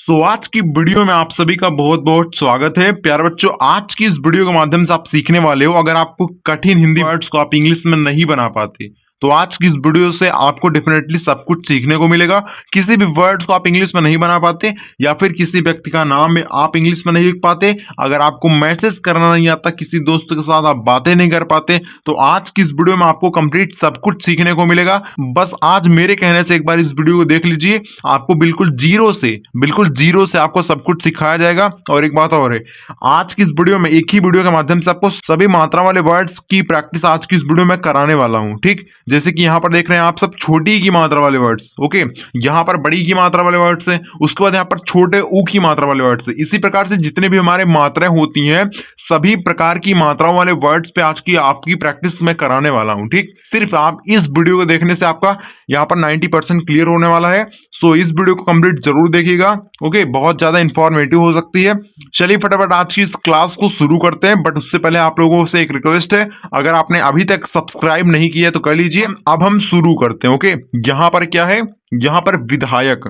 आज की वीडियो में आप सभी का बहुत बहुत स्वागत है। प्यारे बच्चों, आज की इस वीडियो के माध्यम से आप सीखने वाले हो, अगर आपको कठिन हिंदी वर्ड्स को आप इंग्लिश में नहीं बना पाते तो आज की इस वीडियो से आपको डेफिनेटली सब कुछ सीखने को मिलेगा। किसी भी वर्ड्स को आप इंग्लिश में नहीं बना पाते या फिर किसी व्यक्ति का नाम में आप इंग्लिश में नहीं लिख पाते, अगर आपको मैसेज करना नहीं आता, किसी दोस्त के साथ आप बातें नहीं कर पाते, तो आज की इस वीडियो में आपको कंप्लीट सब कुछ सीखने को मिलेगा। बस आज मेरे कहने से एक बार इस वीडियो को देख लीजिए, आपको बिल्कुल जीरो से आपको सब कुछ सिखाया जाएगा। और एक बात और है, आज की इस वीडियो में एक ही वीडियो के माध्यम से आपको सभी मात्रा वाले वर्ड्स की प्रैक्टिस आज की इस वीडियो में कराने वाला हूं। ठीक, जैसे कि यहाँ पर देख रहे हैं आप सब छोटी की मात्रा वाले वर्ड्स, ओके, यहाँ पर बड़ी की मात्रा वाले वर्ड्स है, उसके बाद यहाँ पर छोटे ऊ की मात्रा वाले वर्ड्स है। इसी प्रकार से जितने भी हमारे मात्राएं होती हैं, सभी प्रकार की मात्राओं वाले वर्ड्स पे आज की आपकी प्रैक्टिस मैं कराने वाला हूं। ठीक, सिर्फ आप इस वीडियो को देखने से आपका यहाँ पर 90% क्लियर होने वाला है। सो इस वीडियो को कंप्लीट जरूर देखिएगा, ओके, बहुत ज्यादा इंफॉर्मेटिव हो सकती है। चलिए फटाफट आज की इस क्लास को शुरू करते हैं, बट उससे पहले आप लोगों से एक रिक्वेस्ट है, अगर आपने अभी तक सब्सक्राइब नहीं किया तो कर लीजिए। अब हम शुरू करते हैं, ओके। यहां पर क्या है, यहां पर विधायक,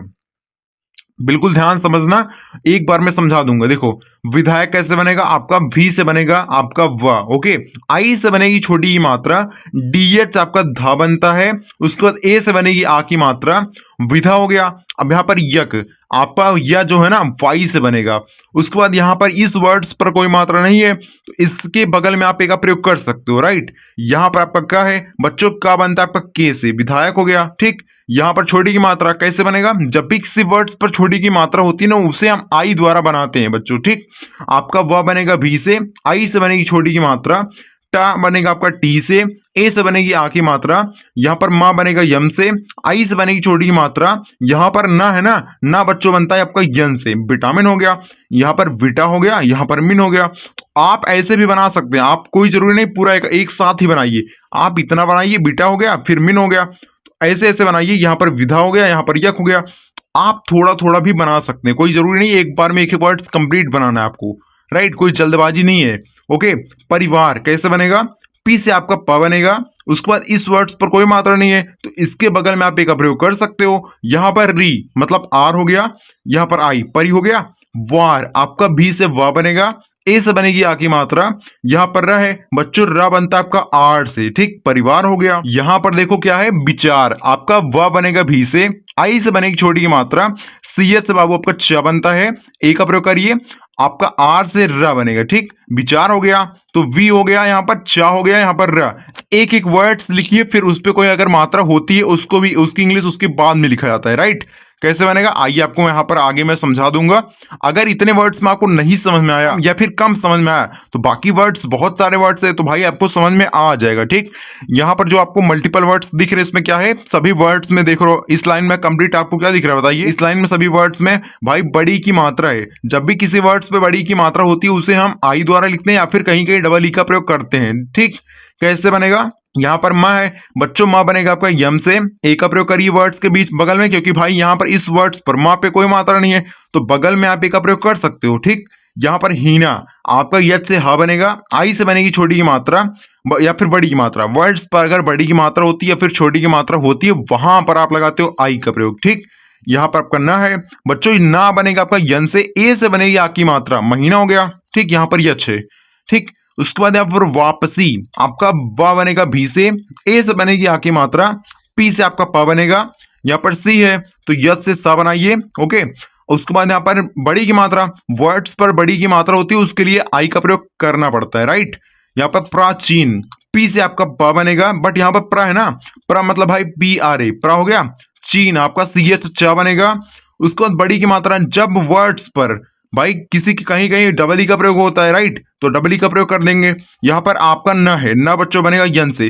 बिल्कुल ध्यान समझना, एक बार मैं समझा दूंगा। देखो, विधायक कैसे बनेगा, आपका वी से बनेगा आपका व, ओके, आई से बनेगी छोटी की मात्रा, डीएच आपका धा बनता है, उसके बाद ए से बनेगी आ की मात्रा, विधा हो गया। अब यहां पर यक, आपका य जो है ना वाई से बनेगा। उसके बाद यहां पर इस वर्ड्स पर कोई मात्रा नहीं है तो इसके बगल में आप ए का प्रयोग कर सकते हो, राइट। यहां पर आपका क्या है बच्चों, का बनता है आपका के से, विधायक हो गया। ठीक, यहां पर छोटी की मात्रा कैसे बनेगा, जब भी किसी वर्ड्स पर छोटी की मात्रा होती है ना, उसे हम आई द्वारा बनाते हैं बच्चों। ठीक, आपका व बनेगा भी से, आई से बनेगी छोटी की मात्रा, टा बनेगा आपका टी से, ए से बनेगी आ की मात्रा, यहां पर मा बनेगा यम से, आई से बनेगी छोटी की मात्रा, यहां पर ना है ना बच्चों बनता है आपका यन से, विटामिन हो गया। यहां पर विटा हो गया, यहां पर मिन हो गया। तो आप ऐसे भी बना सकते हैं, आप कोई जरूरी नहीं पूरा एक साथ ही बनाइए, आप इतना बनाइए, बीटा हो गया फिर मिन हो गया, तो ऐसे ऐसे बनाइए। यहां पर विधा हो गया, यहां पर यक हो गया। आप थोड़ा थोड़ा भी बना सकते हैं, कोई जरूरी नहीं एक बार में एक ही वर्ड कंप्लीट बनाना है आपको, राइट, कोई जल्दबाजी नहीं है, ओके। परिवार कैसे बनेगा, पी से आपका प बनेगा, उसके बाद इस वर्ड्स पर कोई मात्रा नहीं है तो इसके बगल में आप ए का प्रयोग कर सकते हो। यहां पर री मतलब आर हो गया, यहां पर आई परी हो गया। वार आपका भी से व बनेगा, ए से बनेगी आ की मात्रा, यहां पर र है बच्चों, र बनता है आपका आर से। ठीक, परिवार हो गया। यहां पर देखो क्या है, विचार, आपका व बनेगा भी से, आई से बनेगी छोटी की मात्रा, सी एच से बाबू आपका च बनता है, ए का प्रयोग करिए, आपका आर से र बनेगा। ठीक, विचार हो गया, तो वी हो गया, यहां पर चा हो गया, यहां पर र। एक एक वर्ड्स लिखिए, फिर उस पर कोई अगर मात्रा होती है उसको भी, उसकी इंग्लिश उसके बाद में लिखा जाता है, राइट। कैसे बनेगा आइए आपको यहां पर आगे मैं समझा दूंगा। अगर इतने वर्ड्स में आपको नहीं समझ में आया या फिर कम समझ में आया तो बाकी वर्ड्स, बहुत सारे वर्ड्स है तो भाई आपको समझ में आ जाएगा। ठीक, यहां पर जो आपको मल्टीपल वर्ड्स दिख रहे हैं इसमें क्या है, सभी वर्ड्स में देख रहे हो, इस लाइन में कंप्लीट आपको क्या दिख रहा है बताइए, इस लाइन में सभी वर्ड्स में भाई बड़ी की मात्रा है। जब भी किसी वर्ड्स पे बड़ी की मात्रा होती है उसे हम आई द्वारा लिखते हैं या फिर कहीं कहीं डबल ई का प्रयोग करते हैं। ठीक, कैसे बनेगा, यहां पर मां है बच्चों, मां बनेगा आपका यम से, ए का प्रयोग करिए वर्ड्स के बीच बगल में, क्योंकि भाई यहां पर इस वर्ड्स पर मां पे कोई मात्रा नहीं है तो बगल में आप ए का प्रयोग कर सकते हो। ठीक, यहां पर हीना, आपका यच से हा बनेगा, आई से बनेगी छोटी की मात्रा या फिर बड़ी की मात्रा। वर्ड्स पर अगर बड़ी की मात्रा होती है या फिर छोटी की मात्रा होती है वहां पर आप लगाते हो आई का प्रयोग। ठीक, यहां पर आपका ना है बच्चों, ना बनेगा आपका यन से, ए से बनेगी आ की मात्रा, महीना हो गया। ठीक, यहां पर यच है। ठीक, उसके बाद यहाँ पर वापसी, आपका व बनेगा भी से, ए से बनेगी आ की मात्रा, पी से आपका प बनेगा, यहाँ पर सी है तो यस से सा बनाइए, ओके। उसके बाद यहाँ पर बड़ी की मात्रा, वर्ड्स पर बड़ी की मात्रा होती है उसके लिए आई का प्रयोग करना पड़ता है, राइट। यहाँ पर प्राचीन, पी से आपका प बनेगा, बट यहाँ पर प्रा है ना, प्रा मतलब भाई पी आर ए, प्रा हो गया। चीन आपका सी एच च बनेगा। उसके बाद बड़ी की मात्रा, जब वर्ड्स पर भाई किसी की कहीं कहीं डबल ई का प्रयोग होता है, राइट, तो डबल ई का प्रयोग कर देंगे। यहां पर आपका न है, न बच्चों बनेगा यन से।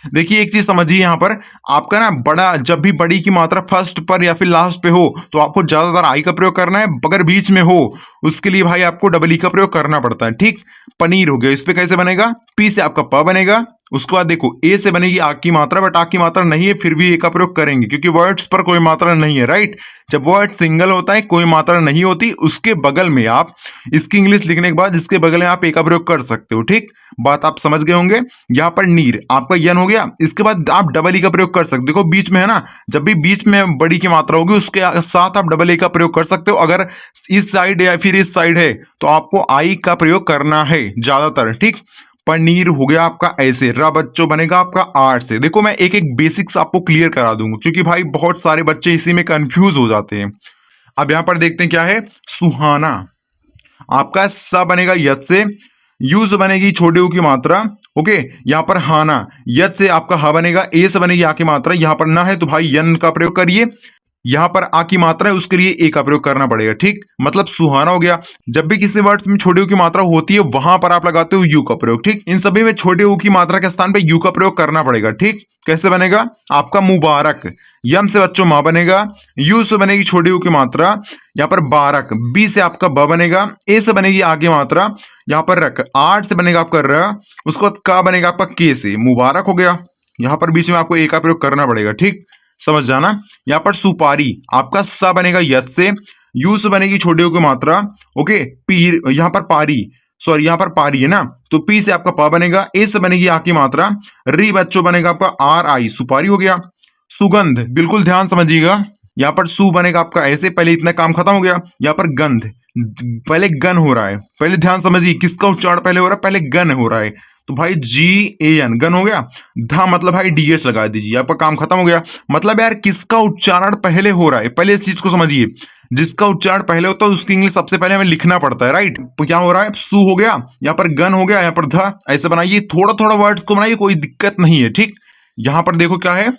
देखिए एक चीज समझिए, यहां पर आपका ना बड़ा, जब भी बड़ी की मात्रा फर्स्ट पर या फिर लास्ट पे हो तो आपको ज्यादातर आई का प्रयोग करना है, अगर बीच में हो उसके लिए भाई आपको डबल ई का प्रयोग करना पड़ता है। ठीक, पनीर हो गया, इस पे कैसे बनेगा, पी से आपका प बनेगा। उसके बाद देखो ए से बनेगी आ की मात्रा, बट आ की मात्रा नहीं है फिर भी ए का प्रयोग करेंगे क्योंकि वर्ड्स पर कोई मात्रा नहीं है, राइट। जब वर्ड सिंगल होता है, कोई मात्रा नहीं होती, उसके बगल में आप इसकी इंग्लिश लिखने के बाद इसके बगल में आप ए का प्रयोग कर सकते हो। ठीक, बात आप समझ गए होंगे। यहाँ पर नीर आपका यन हो गया, इसके बाद आप डबल ई का प्रयोग कर सकते हो। देखो बीच में है ना, जब भी बीच में बड़ी की मात्रा होगी उसके साथ आप डबल ए का प्रयोग कर सकते हो। अगर इस साइड या फिर इस साइड है तो आपको आई का प्रयोग करना है ज्यादातर। ठीक, पनीर हो गया आपका ऐसे, र बच्चों बनेगा आपका आर से। देखो मैं एक एक बेसिक्स आपको क्लियर करा दूंगा क्योंकि भाई बहुत सारे बच्चे इसी में कंफ्यूज हो जाते हैं। अब यहां पर देखते हैं क्या है, सुहाना आपका स बनेगा यत से, यू से बनेगी छोटे ऊ की मात्रा। ओके, यहाँ पर हाना यत से आपका ह बनेगा, ए से बनेगी आ की मात्रा, यहाँ पर ना है तो भाई यन का प्रयोग करिए। यहाँ पर आ की मात्रा है उसके लिए ए का प्रयोग करना पड़ेगा। ठीक, मतलब सुहाना हो गया। जब भी किसी वर्ड में छोटे ऊ की मात्रा होती है वहां पर आप लगाते हो यू का प्रयोग। ठीक, इन सभी में छोटे ऊ की मात्रा के स्थान पे यू का प्रयोग करना पड़ेगा। ठीक, कैसे बनेगा, आपका मुबारक, यम से बच्चों मां बनेगा, यू से बनेगी छोटी ऊ की मात्रा, यहाँ पर बारक, बी से आपका ब बनेगा, ए से बनेगी आगे मात्रा, यहाँ पर रख, आठ से बनेगा आपका र, उसके बाद का बनेगा आपका के से, मुबारक हो गया। यहाँ पर बीच में आपको ए का प्रयोग करना पड़ेगा। ठीक, समझ जाना। यहाँ पर सुपारी आपका स बनेगा यत से, यू से बनेगी छोटे ऊ की मात्रा। ओके, पीर, यहाँ पर पारी, सॉरी यहाँ पर पारी है ना, तो पी से आपका प बनेगा, ए से बनेगी आ की मात्रा, री बच्चों बनेगा आपका आर आई, सुपारी हो गया। सुगंध, बिल्कुल ध्यान समझिएगा, यहाँ पर सु बनेगा आपका ऐसे, पहले इतना काम खत्म हो गया। यहाँ पर गंध, पहले गन हो रहा है, पहले ध्यान समझिए किसका उच्चारण पहले हो रहा है, पहले गन हो रहा है, तो भाई जी ए एन गन हो गया। धा मतलब भाई डीएच लगा दीजिए, आपका काम खत्म हो गया। मतलब यार किसका उच्चारण पहले हो रहा है, पहले इस चीज को समझिए, जिसका उच्चारण पहले होता है उसकी इंग्लिश सबसे पहले हमें लिखना पड़ता है, राइट। तो क्या हो रहा है, सु हो गया, यहाँ पर गन हो गया, यहाँ पर धा, ऐसे बनाइए, थोड़ा थोड़ा वर्ड्स को बनाइए, कोई दिक्कत नहीं है। ठीक, यहाँ पर देखो क्या है,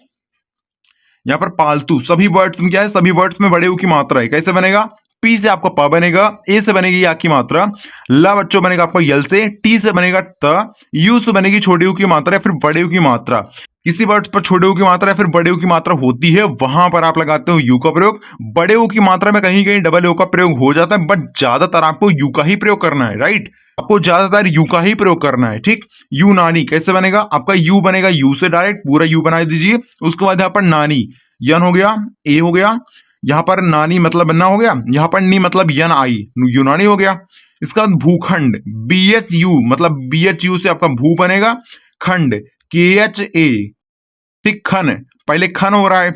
यहाँ पर पालतू, सभी वर्ड्स में क्या है, सभी वर्ड्स में बड़े ऊ की मात्रा है। कैसे बनेगा, पी से आपका प बनेगा, ए से बनेगी या की मात्रा, ला बच्चों बनेगा आपका यल से, टी से बनेगा त, यू से बनेगी छोटे ऊ की मात्रा या फिर बड़े ऊ की मात्रा। किसी वर्ड पर छोटे ऊ की मात्रा या फिर बड़े ऊ की मात्रा होती है वहां पर आप लगाते हो यू का प्रयोग। बड़े ऊ की मात्रा में कहीं कहीं डबल ओ का प्रयोग हो जाता है, बट ज्यादातर आपको यू का ही प्रयोग करना है, राइट। आपको ज्यादातर यू का ही प्रयोग करना है। ठीक, यूनानी कैसे बनेगा, आपका यू बनेगा यू से डायरेक्ट पूरा यू बना दीजिए। उसके बाद यहाँ पर नानी, यन हो गया, ए हो गया, यहाँ पर नानी मतलब ना हो गया, यहाँ पर नी मतलब यन आई, यूनानी हो गया। इसका बाद भूखंड, बी एच यू मतलब बी एच यू से आपका भू बनेगा, खंड के एच ए, ठीक, खन, पहले खन हो रहा है,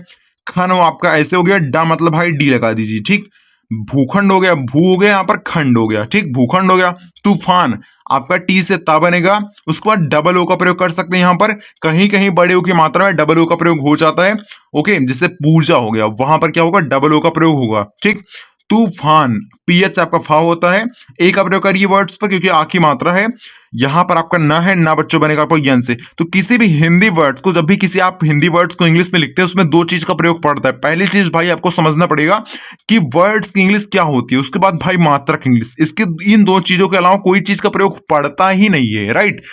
खन हो आपका ऐसे हो गया, डा मतलब भाई डी लगा दीजिए। ठीक, भूखंड हो गया, भू हो गया, यहाँ पर खंड हो गया। ठीक, भूखंड हो गया। तूफान आपका टी से ता बनेगा, उसके बाद डबल ओ का प्रयोग कर सकते हैं। यहाँ पर कहीं कहीं बड़े ओ की मात्रा में डबल ओ का प्रयोग हो जाता है। ओके, जैसे पूजा हो गया, वहां पर क्या होगा, डबल ओ का प्रयोग होगा। ठीक, तूफान, पीएच आपका फा होता है, ए का प्रयोग करिए वर्ड्स पर क्योंकि आ की मात्रा है। यहां पर आपका ना है, ना बच्चों बनेगा आपको यन से। तो किसी भी हिंदी वर्ड्स को, जब भी किसी आप हिंदी वर्ड्स को इंग्लिश में लिखते हैं उसमें दो चीज का प्रयोग पड़ता है। पहली चीज भाई आपको समझना पड़ेगा कि वर्ड्स की इंग्लिश क्या होती है, उसके बाद भाई मात्रक इंग्लिश, इसके इन दो चीजों के अलावा कोई चीज का प्रयोग पड़ता ही नहीं है, राइट।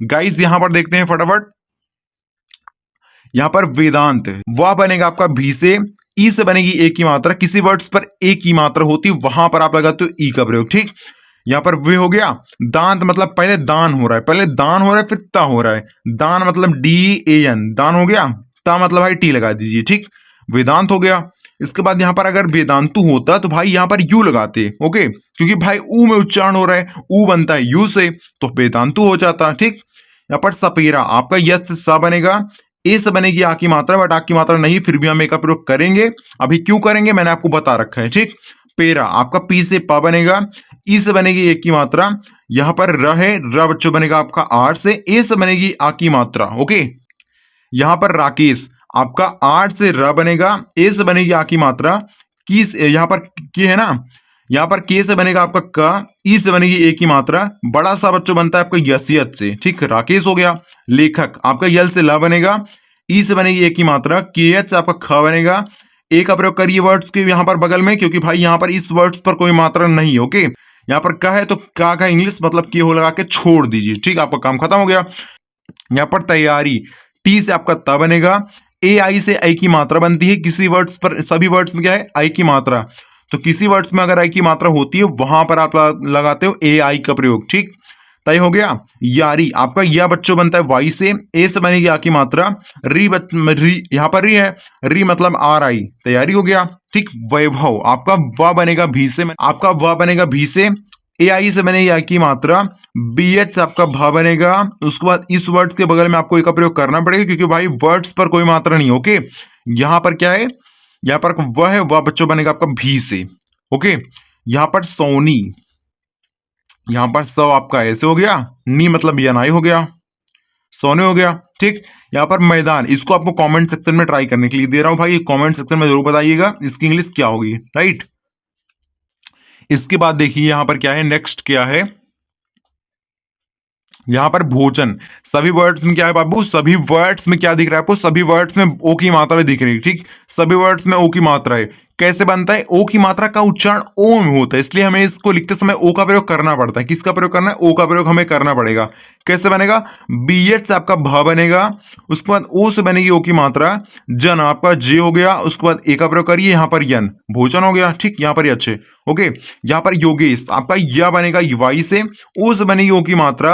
गाइस यहां पर देखते हैं फटाफट, यहां पर वेदांत, वह बनेगा आपका भी से, ई से बनेगी ए की मात्रा, किसी वर्ड्स पर ए की मात्रा होती है वहां पर आप लगाते हो ई का प्रयोग। ठीक, यहां पर वे हो गया। दांत मतलब पहले दान हो रहा है, पहले दान हो रहा है फिर ता हो रहा है, दान मतलब डी ए एन, दान हो गया, ता मतलब भाई टी लगा दीजिए। ठीक, वेदांत हो गया। इसके बाद यहां पर अगर वेदांतु होता तो भाई यहां पर यू लगाते। ओके, क्योंकि भाई ऊ में उच्चारण हो रहा है, ऊ बनता है यू से, तो वेदांतु हो जाता। ठीक, यहाँ पर सपेरा आपका यस से सा बनेगा, ए से बनेगी आ की मात्रा, बट आ की मात्रा नहीं, फिर भी हम ए का प्रयोग करेंगे। अभी क्यों करेंगे मैंने आपको बता रखा है। ठीक, पेरा आपका पी से प बनेगा, ई से बनेगी ए की मात्रा, यहां पर र है, र बच्चों बनेगा आपका आर से, ए से बनेगी आ की मात्रा। ओके, यहां पर राकेश आपका आर से र बनेगा, ए से बनेगी आ की मात्रा, की यहां पर के है ना, यहां पर के से बनेगा आपका क, ई से बनेगी ए की मात्रा, बड़ा सा बच्चों बनता है आपका यसियत से। ठीक, राकेश हो गया। लेखक आपका यल से ला बनेगा, ई से बनेगी ए की मात्रा, के एच से आपका ख बनेगा, ए का प्रयोग करिए वर्ड्स के यहां पर बगल में क्योंकि भाई यहां पर इस वर्ड्स पर कोई मात्रा नहीं है। ओके, यहाँ पर का है तो का इंग्लिश मतलब की हो लगा के छोड़ दीजिए, ठीक, आपका काम खत्म हो गया। यहाँ पर तैयारी, टी से आपका त बनेगा, ए आई से आई की मात्रा बनती है किसी वर्ड्स पर, सभी वर्ड्स में क्या है आई की मात्रा, तो किसी वर्ड्स में अगर आई की मात्रा होती है वहां पर आप लगाते हो ए आई का प्रयोग, ठीक, तय हो गया। यारी आपका या बच्चों बनता है वाई से, ए से बनेगी आ की मात्रा, री यहाँ पर री है, री मतलब आर आई, तैयारी हो गया, ठीक। वैभव आपका व बनेगा भी से, आपका व बनेगा भी से, ए आई से बनेगी आ की मात्रा, बी एच से आपका भ बनेगा, उसके बाद इस वर्ड के बगल में आपको एक का प्रयोग करना पड़ेगा क्योंकि भाई वर्ड्स पर कोई मात्रा नहीं, ओके। यहां पर क्या है, यहां पर वह है, वह बच्चों बनेगा आपका भी से, ओके। यहां पर सोनी, यहां पर सौ आपका ऐसे हो गया, नी मतलब यनाई हो गया, सोने हो गया, ठीक। यहां पर मैदान, इसको आपको कमेंट सेक्शन में ट्राई करने के लिए दे रहा हूं भाई, कमेंट सेक्शन में जरूर बताइएगा इसकी इंग्लिश क्या होगी, राइट। इसके बाद देखिए यहां पर क्या है, नेक्स्ट क्या है, यहां पर भोजन, सभी वर्ड्स में क्या है बाबू, सभी वर्ड्स में क्या दिख रहा है आपको, सभी वर्ड्स में ओ की मात्रा दिख रही है, ठीक, सभी वर्ड्स में ओ की मात्रा है। कैसे बनता है, ओ की मात्रा का उच्चारण ओ में होता है, इसलिए हमें इसको लिखते समय ओ का प्रयोग करना पड़ता है। किसका प्रयोग करना है, ओ का प्रयोग हमें करना पड़ेगा। कैसे बनेगा, बी एच से आपका भ बनेगा, उसके बाद ओ से बनेगी ओ की मात्रा, जन आपका जे हो गया, उसके बाद ए का प्रयोग करिए, यहां पर यन, भोजन हो गया, ठीक, यहां पर ये अच्छे, ओके। यहां पर योगेश आपका या बनेगा वाई से, ओ से बनेगी ओ की मात्रा,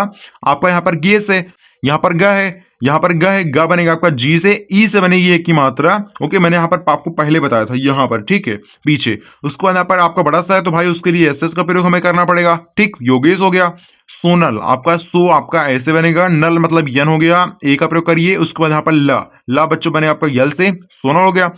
आपका यहाँ पर गेस है, यहाँ पर ग है, यहाँ पर ग है, ग बनेगा आपका जी से, ई से बनेगी एक की मात्रा, ओके। मैंने यहाँ पर आपको पहले बताया था यहाँ पर, ठीक है, पीछे। उसके बाद यहाँ पर आपका बड़ा सा है तो भाई उसके लिए एस एस का प्रयोग हमें करना पड़ेगा, ठीक। योगेश हो गया। सोनल आपका सो आपका ऐसे बनेगा, नल मतलब यन हो गया, ए का प्रयोग करिए। उसके बाद यहाँ पर ला बच्चों बने आपका यल से, सोनल हो गया।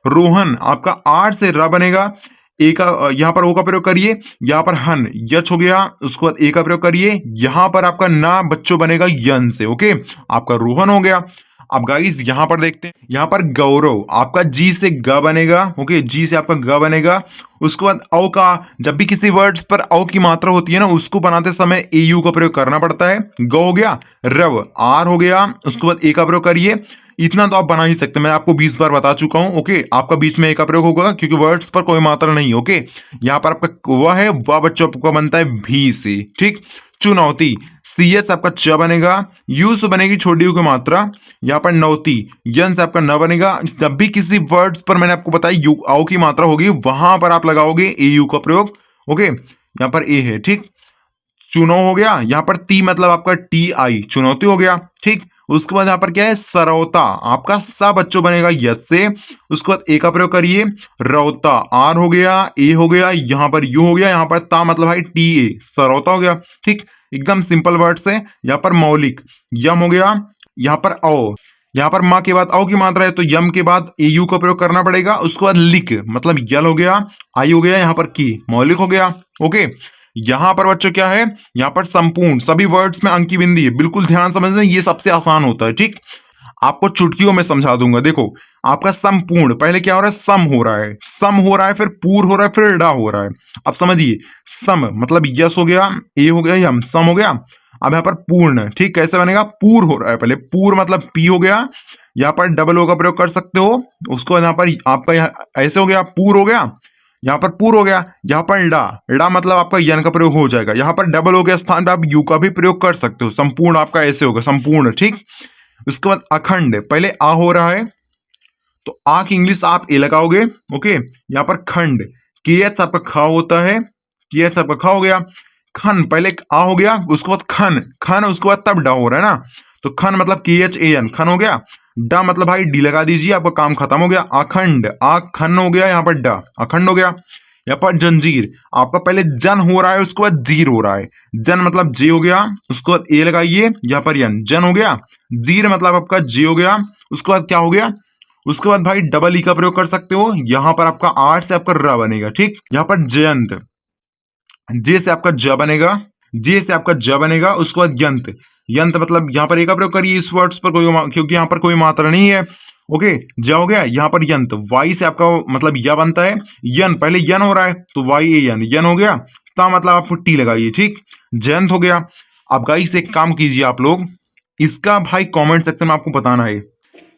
रोहन आपका आर से र बनेगा, ए का यहां पर ओ का प्रयोग करिए, यहां पर हन यच हो गया, उसके बाद ए का प्रयोग करिए, यहां पर आपका ना बच्चों बनेगा यन से, ओके, आपका रोहन हो गया। अब गाइस यहां पर देखते हैं, यहां पर गौरव आपका जी से ग बनेगा, ओके, जी से आपका ग बनेगा। उसके बाद औ का, जब भी किसी वर्ड्स पर औ की मात्रा होती है ना, उसको बनाते समय ए यू का प्रयोग करना पड़ता है। ग हो गया, रव आर हो गया, उसके बाद ए का प्रयोग करिए। इतना तो आप बना ही सकते हैं, मैं आपको 20 बार बता चुका हूं, ओके। आपका बीच में ए का प्रयोग होगा क्योंकि वर्ड्स पर कोई मात्रा नहीं, ओके। यहाँ पर आपका वह है, वह बच्चों आपका बनता है भी से, ठीक। चुनौती, सी एच आपका च बनेगा, यू से बनेगी छोटी यू की मात्रा, यहाँ पर नौती, यन से आपका न बनेगा। जब भी किसी वर्ड्स पर मैंने आपको बताया यू आओ की मात्रा होगी वहां पर आप लगाओगे ए यू का प्रयोग, ओके। यहाँ पर ए है, ठीक। चुनो हो गया, यहाँ पर ती मतलब आपका टी आई, चुनौती हो गया, ठीक। उसके बाद यहाँ पर क्या है, सरौता आपका सा बच्चों बनेगा यस से, उसके बाद ए का प्रयोग करिए, रौता आर हो गया, ए हो गया, यहाँ पर यू हो गया, यहाँ पर ता मतलब भाई टी ए, सरौता हो गया, ठीक। एकदम सिंपल वर्ड्स है। यहाँ पर मौलिक, यम हो गया, यहाँ पर औ, यहाँ पर माँ के बाद औ की मात्रा है तो यम के बाद ए यू का प्रयोग करना पड़ेगा। उसके बाद लिक मतलब यल हो गया, आई हो गया, यहाँ पर की मौलिक हो गया, ओके। यहां पर बच्चों क्या है, यहां पर संपूर्ण, सभी वर्ड्स में अंक की बिंदी है, बिल्कुल ध्यान समझना, ये सबसे आसान होता है, ठीक। आपको चुटकियों में समझा दूंगा। देखो आपका संपूर्ण, पहले क्या हो रहा है, सम हो रहा है, सम हो रहा है, फिर पूर हो रहा है, फिर डा हो रहा है। अब समझिए, सम मतलब यस हो गया, ए हो गया, यम, सम हो गया। अब यहाँ पर पूर्ण, ठीक, कैसे बनेगा, पूर हो रहा है, पहले पूर मतलब पी हो गया, यहाँ पर डबल ओ का प्रयोग कर सकते हो। उसको यहाँ पर आपका यहाँ ऐसे हो गया, पूर हो गया, यहाँ पर पूर हो गया, यहाँ पर डा, डा मतलब आपका यन का प्रयोग हो जाएगा। यहाँ पर डबल ओ के स्थान पर आप यू का भी प्रयोग कर सकते हो। संपूर्ण आपका ऐसे होगा, संपूर्ण, ठीक। उसके बाद अखंड, पहले आ हो रहा है तो आ की इंग्लिश आप ए लगाओगे, ओके। यहाँ पर खंड, के एच आपका ख होता है, के एच आपका ख हो गया। खन, पहले आ हो गया, उसके बाद खन, खन उसके बाद तब डा हो रहा है ना, तो खन मतलब के एच ए एन, खन हो गया। डा मतलब भाई डी लगा दीजिए, आपका काम खत्म हो गया। अखंड, आखन हो गया, यहाँ पर डा, अखंड हो गया। यहाँ पर जंजीर, आपका पहले जन हो रहा है, उसके बाद जीर हो रहा है। जन मतलब जे हो गया, उसके बाद ए लगाइए, यहाँ पर यन, जन हो गया। जीर मतलब आपका जे हो गया, उसके बाद क्या हो गया, उसके बाद भाई डबल ई का प्रयोग कर सकते हो। यहाँ पर आपका आर से आपका र बनेगा, ठीक। यहाँ पर जयंत, जे से आपका ज बनेगा, जे से आपका ज बनेगा, उसके बाद यंत, यंत मतलब यहाँ पर ए का प्रयोग करिए इस वर्ड्स पर कोई, क्योंकि यहाँ पर कोई मात्रा नहीं है, ओके। ज हो गया, यहाँ पर यंत, वाई से आपका मतलब या बनता है, यन पहले यन हो रहा है तो वाई ए यन, यन हो गया। ता मतलब आप टी लगाइए, ठीक, जयंत हो गया। अब गाइस एक काम कीजिए आप लोग, इसका भाई कमेंट सेक्शन में आपको बताना है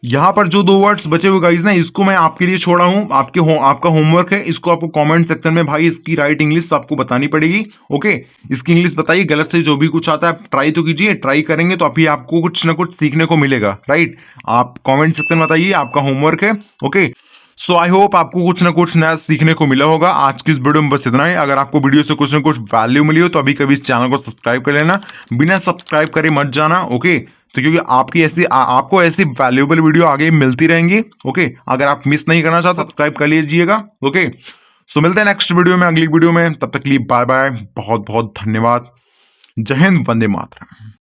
यहाँ पर जो 2 वर्ड्स बचे हुए गाइस ना, इसको मैं आपके लिए छोड़ा हूँ, आपका होमवर्क है, इसको आपको कमेंट सेक्शन में भाई इसकी राइट इंग्लिश आपको बतानी पड़ेगी। ओके, इसकी इंग्लिश बताइए, गलत से जो भी कुछ आता है ट्राई तो कीजिए, ट्राई करेंगे तो अभी आपको कुछ ना कुछ सीखने को मिलेगा, राइट। आप कमेंट सेक्शन में बताइए, आपका होमवर्क है। ओके, सो आई होप आपको कुछ ना कुछ नया सीखने को मिला होगा। आज की इस वीडियो में बस इतना ही। अगर आपको वीडियो से कुछ ना कुछ वैल्यू मिली हो तो अभी कभी इस चैनल को सब्सक्राइब कर लेना, बिना सब्सक्राइब करे मत जाना। ओके, तो क्योंकि आपकी ऐसी आपको ऐसी वैल्यूएबल वीडियो आगे मिलती रहेंगी। ओके, अगर आप मिस नहीं करना चाहते सब्सक्राइब कर लीजिएगा। ओके, सो मिलते हैं नेक्स्ट वीडियो में, अगली वीडियो में। तब तक के लिए बाय बाय, बहुत बहुत धन्यवाद। जय हिंद, वंदे मातरम।